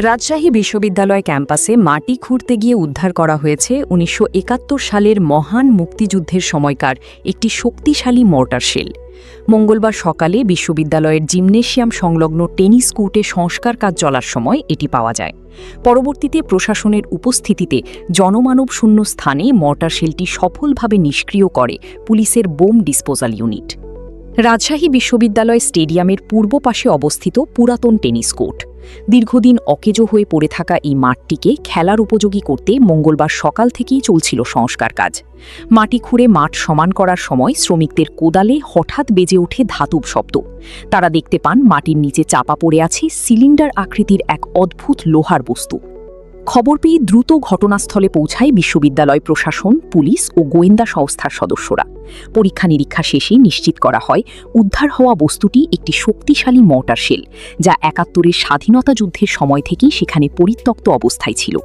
রাজশাহী বিশ্ববিদ্যালয় ক্যাম্পাসে মাটি খুঁড়তে গিয়ে উদ্ধার করা হয়েছে ১৯৭১ সালের মহান মুক্তিযুদ্ধের সময়কার একটি শক্তিশালী মর্টার শেল। মঙ্গলবার সকালে বিশ্ববিদ্যালয়ের জিমনেশিয়াম সংলগ্ন টেনিস কোর্টে সংস্কার কাজ চলার সময় এটি পাওয়া যায়। পরবর্তীতে প্রশাসনের উপস্থিতিতে জনমানবশূন্য স্থানে মর্টার শেলটি সফলভাবে নিষ্ক্রিয় করে পুলিশের বোম ডিসপোজাল ইউনিট। রাজশাহী বিশ্ববিদ্যালয় স্টেডিয়ামের পূর্ব পাশে অবস্থিত পুরাতন টেনিস কোর্ট। দীর্ঘদিন অকেজো হয়ে পড়ে থাকা এই মাঠটিকে খেলার উপযোগী করতে মঙ্গলবার সকাল থেকেই চলছিল সংস্কার কাজ। মাটি খুঁড়ে মাঠ সমান করার সময় শ্রমিকদের কোদালে হঠাৎ বেজে ওঠে ধাতব শব্দ। তারা দেখতে পান মাটির নিচে চাপা পড়ে আছে সিলিন্ডার আকৃতির এক অদ্ভুত লোহার বস্তু। খবর পেয়ে দ্রুত ঘটনাস্থলে পৌঁছায় বিশ্ববিদ্যালয় প্রশাসন, পুলিশ ও গোয়েন্দা সংস্থার সদস্যরা। পরীক্ষা নিরীক্ষা শেষে নিশ্চিত করা হয় উদ্ধার হওয়া বস্তুটি একটি শক্তিশালী মর্টার শেল, যা ৭১-এর স্বাধীনতা যুদ্ধের সময় থেকেই সেখানে পরিত্যক্ত অবস্থায় ছিল।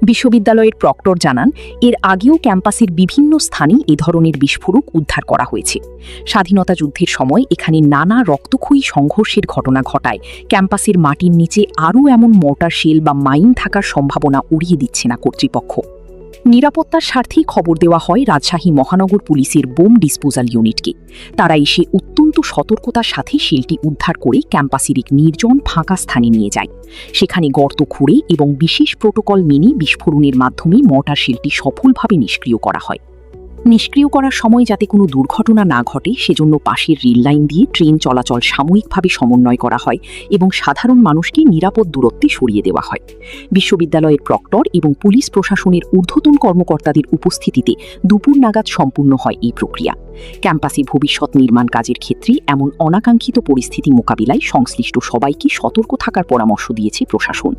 বিশ্ববিদ্যালয়ের প্রক্টর জানান, এর আগেও ক্যাম্পাসের বিভিন্ন স্থানে এ ধরনের বিস্ফোরক উদ্ধার করা হয়েছে। স্বাধীনতা যুদ্ধের সময় এখানে নানা রক্তক্ষয়ী সংঘর্ষের ঘটনা ঘটায় ক্যাম্পাসের মাটির নিচে আরও এমন মর্টার শেল বা মাইন থাকার সম্ভাবনা উড়িয়ে দিচ্ছে না কর্তৃপক্ষ। নিরাপত্তার স্বার্থেই খবর দেওয়া হয় রাজশাহী মহানগর পুলিশের বোম ডিসপোজাল ইউনিটকে। তারা এসে অত্যন্ত সতর্কতার সাথে শেলটি উদ্ধার করে ক্যাম্পাসের এক নির্জন ফাঁকা স্থানে নিয়ে যায়। সেখানে গর্ত খুঁড়ে এবং বিশেষ প্রোটোকল মেনে বিস্ফোরণের মাধ্যমে মর্টার শেলটি সফলভাবে নিষ্ক্রিয় করা হয়। নিষ্ক্রিয় করার সময় যাতে কোনো দুর্ঘটনা না ঘটে সেজন্য পাশের রেল লাইন দিয়ে ট্রেন চলাচল সাময়িকভাবে সমন্বয় করা হয় এবং সাধারণ মানুষকে নিরাপদ দূরত্বে সরিয়ে দেওয়া হয়। বিশ্ববিদ্যালয়ের প্রক্টর এবং পুলিশ প্রশাসনের ঊর্ধ্বতন কর্মকর্তাদের উপস্থিতিতে দুপুর নাগাদ সম্পূর্ণ হয় এই প্রক্রিয়া। ক্যাম্পাসে ভবিষ্যৎ নির্মাণ কাজের ক্ষেত্রে এমন অনাকাঙ্ক্ষিত পরিস্থিতি মোকাবিলায় সংশ্লিষ্ট সবাইকে সতর্ক থাকার পরামর্শ দিয়েছে প্রশাসন।